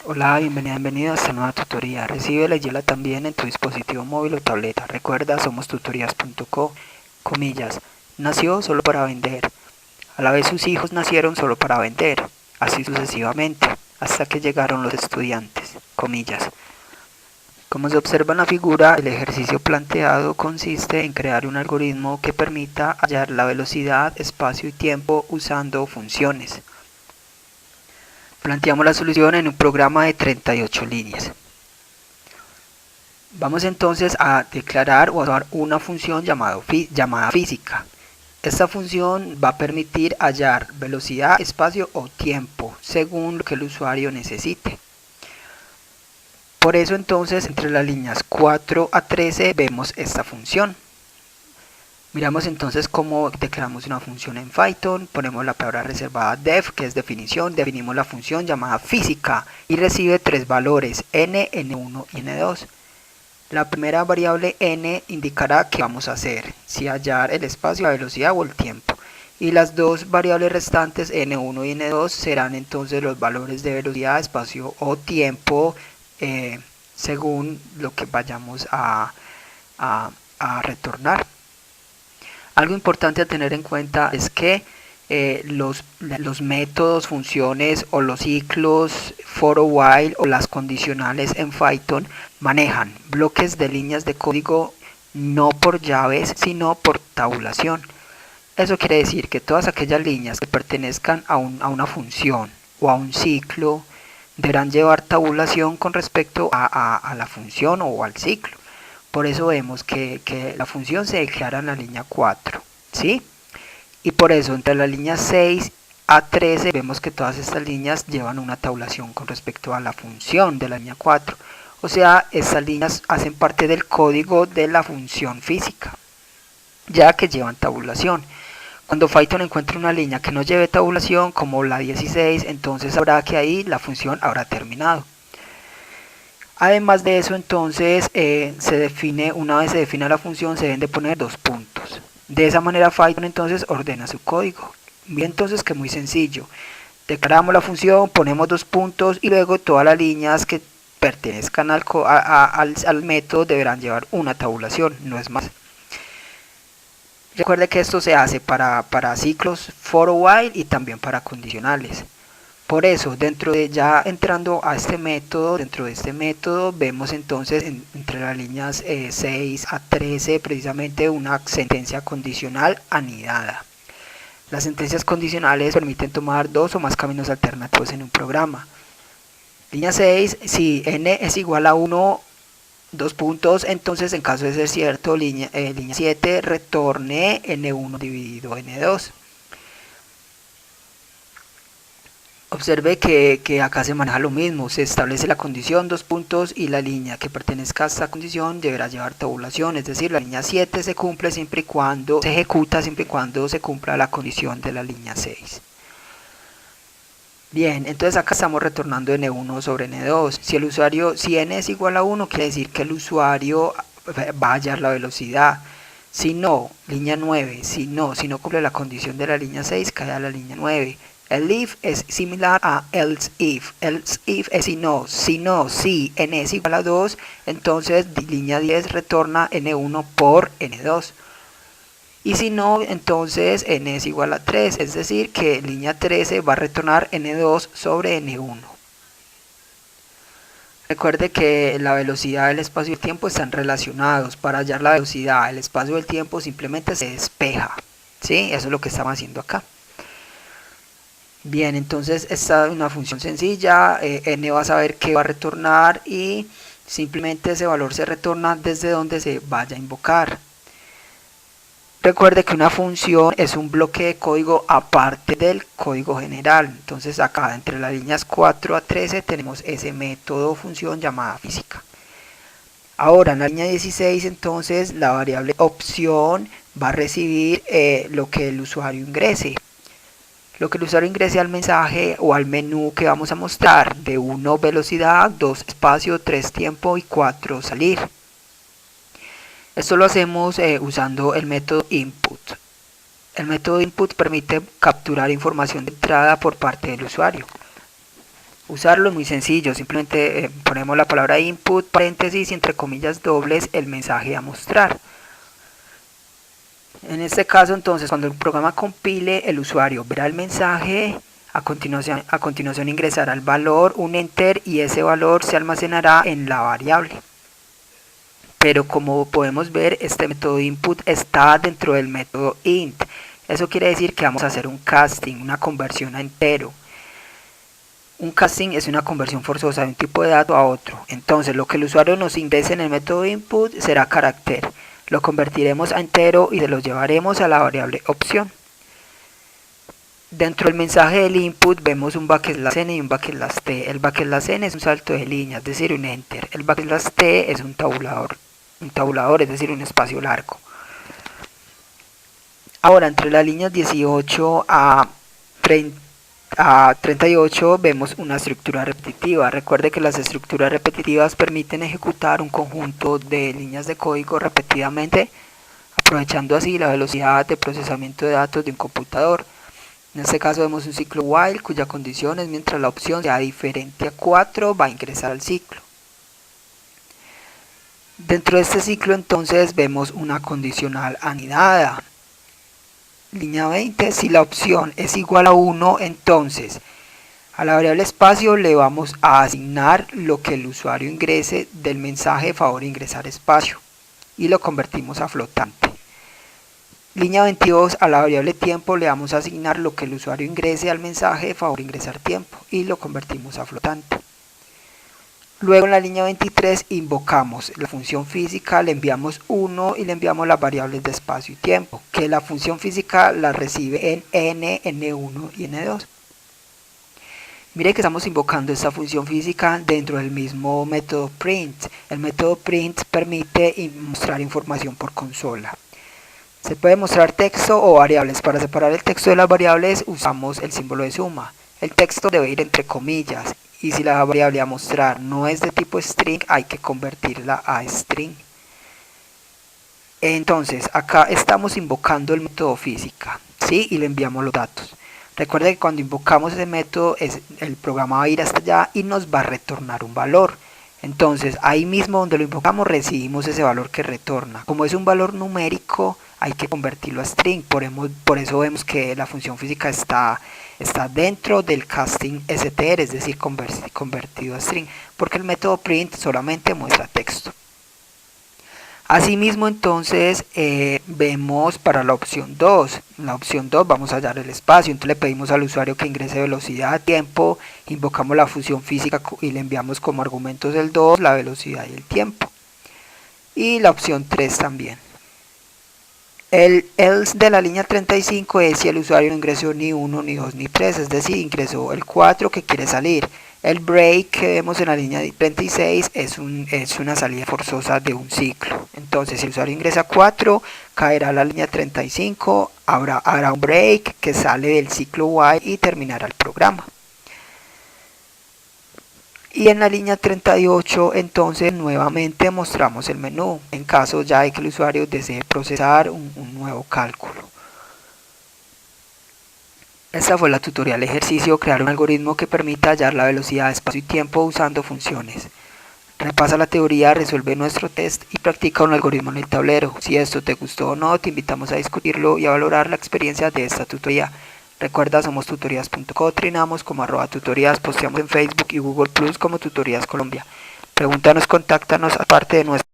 Hola, bienvenido a esta nueva tutoría. Recíbela y llévala también en tu dispositivo móvil o tableta. Recuerda, somos tutorías.co, comillas, nació solo para vender. A la vez sus hijos nacieron solo para vender, así sucesivamente, hasta que llegaron los estudiantes, comillas. Como se observa en la figura, el ejercicio planteado consiste en crear un algoritmo que permita hallar la velocidad, espacio y tiempo usando funciones. Planteamos la solución en un programa de 38 líneas. Vamos entonces a declarar o a dar una función llamada física. Esta función va a permitir hallar velocidad, espacio o tiempo según lo que el usuario necesite. Por eso entonces entre las líneas 4 a 13 vemos esta función. Miramos entonces cómo declaramos una función en Python, ponemos la palabra reservada def, que es definición, definimos la función llamada física y recibe tres valores, n, n1 y n2. La primera variable n indicará qué vamos a hacer, si hallar el espacio, la velocidad o el tiempo. Y las dos variables restantes, n1 y n2, serán entonces los valores de velocidad, espacio o tiempo según lo que vayamos a retornar. Algo importante a tener en cuenta es que los métodos, funciones o los ciclos for o while o las condicionales en Python manejan bloques de líneas de código no por llaves sino por tabulación. Eso quiere decir que todas aquellas líneas que pertenezcan a una función o a un ciclo deberán llevar tabulación con respecto a la función o al ciclo. Por eso vemos que la función se declara en la línea 4, ¿sí? Y por eso entre la línea 6 a 13 vemos que todas estas líneas llevan una tabulación con respecto a la función de la línea 4. O sea, estas líneas hacen parte del código de la función física, ya que llevan tabulación. Cuando Python encuentre una línea que no lleve tabulación, como la 16, entonces sabrá que ahí la función habrá terminado. Además de eso, entonces, una vez se define la función, se deben de poner dos puntos. De esa manera Python entonces ordena su código. Bien, entonces que muy sencillo. Declaramos la función, ponemos dos puntos y luego todas las líneas que pertenezcan al método deberán llevar una tabulación, no es más. Recuerde que esto se hace para ciclos for o while y también para condicionales. Por eso, ya entrando a este método, dentro de este método vemos entonces entre las líneas 6 a 13 precisamente una sentencia condicional anidada. Las sentencias condicionales permiten tomar dos o más caminos alternativos en un programa. Línea 6, si n es igual a 1, dos puntos, entonces en caso de ser cierto, línea 7 retorne n1 dividido n2. Observe que acá se maneja lo mismo, se establece la condición, dos puntos, y la línea que pertenezca a esta condición deberá llevar tabulación, es decir, la línea 7 se cumple siempre y cuando se ejecuta siempre y cuando se cumpla la condición de la línea 6. Bien, entonces acá estamos retornando n1 sobre n2. Si n es igual a 1, quiere decir que el usuario va a hallar la velocidad. Si no, línea 9, si no cumple la condición de la línea 6, cae a la línea 9. El if es similar a else if. Else if es si n es igual a 2, entonces línea 10 retorna n1 por n2. Y si no, entonces n es igual a 3, es decir, que línea 13 va a retornar n2 sobre n1. Recuerde que la velocidad, el espacio y el tiempo están relacionados. Para hallar la velocidad, el espacio y el tiempo simplemente se despeja, ¿sí? Eso es lo que estamos haciendo acá. Bien, entonces esta es una función sencilla, n va a saber qué va a retornar y simplemente ese valor se retorna desde donde se vaya a invocar. Recuerde que una función es un bloque de código aparte del código general, entonces acá entre las líneas 4 a 13 tenemos ese método o función llamada física. Ahora en la línea 16 entonces la variable opción va a recibir lo que el usuario ingrese. Lo que el usuario ingrese al mensaje o al menú que vamos a mostrar, de 1 velocidad, 2 espacio, 3 tiempo y 4 salir. Esto lo hacemos usando el método input. El método input permite capturar información de entrada por parte del usuario. Usarlo es muy sencillo, simplemente ponemos la palabra input, paréntesis y entre comillas dobles el mensaje a mostrar. En este caso entonces cuando el programa compile el usuario verá el mensaje, a continuación ingresará el valor, un enter y ese valor se almacenará en la variable. Pero como podemos ver este método input está dentro del método int. Eso quiere decir que vamos a hacer un casting, una conversión a entero. Un casting es una conversión forzosa de un tipo de dato a otro. Entonces lo que el usuario nos ingrese en el método input será carácter. Lo convertiremos a entero y se lo llevaremos a la variable opción. Dentro del mensaje del input vemos un \n y un \t. El \n es un salto de línea, es decir, un enter. El \t es un tabulador, es decir, un espacio largo. Ahora, entre las líneas 18 a 38 vemos una estructura repetitiva. Recuerde que las estructuras repetitivas permiten ejecutar un conjunto de líneas de código repetidamente, aprovechando así la velocidad de procesamiento de datos de un computador. En este caso vemos un ciclo while cuya condición es mientras la opción sea diferente a 4 va a ingresar al ciclo. Dentro de este ciclo entonces vemos una condicional anidada. Línea 20, si la opción es igual a 1, entonces a la variable espacio le vamos a asignar lo que el usuario ingrese del mensaje favor ingresar espacio y lo convertimos a flotante. Línea 22, a la variable tiempo le vamos a asignar lo que el usuario ingrese al mensaje favor ingresar tiempo y lo convertimos a flotante. Luego en la línea 23 invocamos la función física, le enviamos 1 y le enviamos las variables de espacio y tiempo, que la función física la recibe en n, n1 y n2. Mire que estamos invocando esta función física dentro del mismo método print. El método print permite mostrar información por consola. Se puede mostrar texto o variables. Para separar el texto de las variables usamos el símbolo de suma. El texto debe ir entre comillas. Y si la variable a mostrar no es de tipo string, hay que convertirla a string. Entonces, acá estamos invocando el método física, ¿sí? Y le enviamos los datos. Recuerda que cuando invocamos ese método, el programa va a ir hasta allá y nos va a retornar un valor. Entonces, ahí mismo donde lo invocamos, recibimos ese valor que retorna. Como es un valor numérico, hay que convertirlo a string. Por eso vemos que la función física está dentro del casting str, es decir, convertido a string, porque el método print solamente muestra texto. Asimismo, entonces, vemos para la opción 2. En la opción 2 vamos a hallar el espacio, entonces le pedimos al usuario que ingrese velocidad, tiempo, invocamos la función física y le enviamos como argumentos el 2, la velocidad y el tiempo. Y la opción 3 también. El else de la línea 35 es si el usuario no ingresó ni 1, ni 2, ni 3, es decir, ingresó el 4 que quiere salir. El break que vemos en la línea 36 es una salida forzosa de un ciclo. Entonces, si el usuario ingresa 4, caerá a la línea 35, habrá un break que sale del ciclo while y terminará el programa. Y en la línea 38 entonces nuevamente mostramos el menú en caso ya de que el usuario desee procesar un nuevo cálculo. Esta fue la tutorial ejercicio, crear un algoritmo que permita hallar la velocidad, espacio y tiempo usando funciones. Repasa la teoría, resuelve nuestro test y practica un algoritmo en el tablero. Si esto te gustó o no, te invitamos a discutirlo y a valorar la experiencia de esta tutoría. Recuerda, somos tutorías.co, trinamos como @tutorías, posteamos en Facebook y Google Plus como Tutorías Colombia. Pregúntanos, contáctanos aparte de nuestra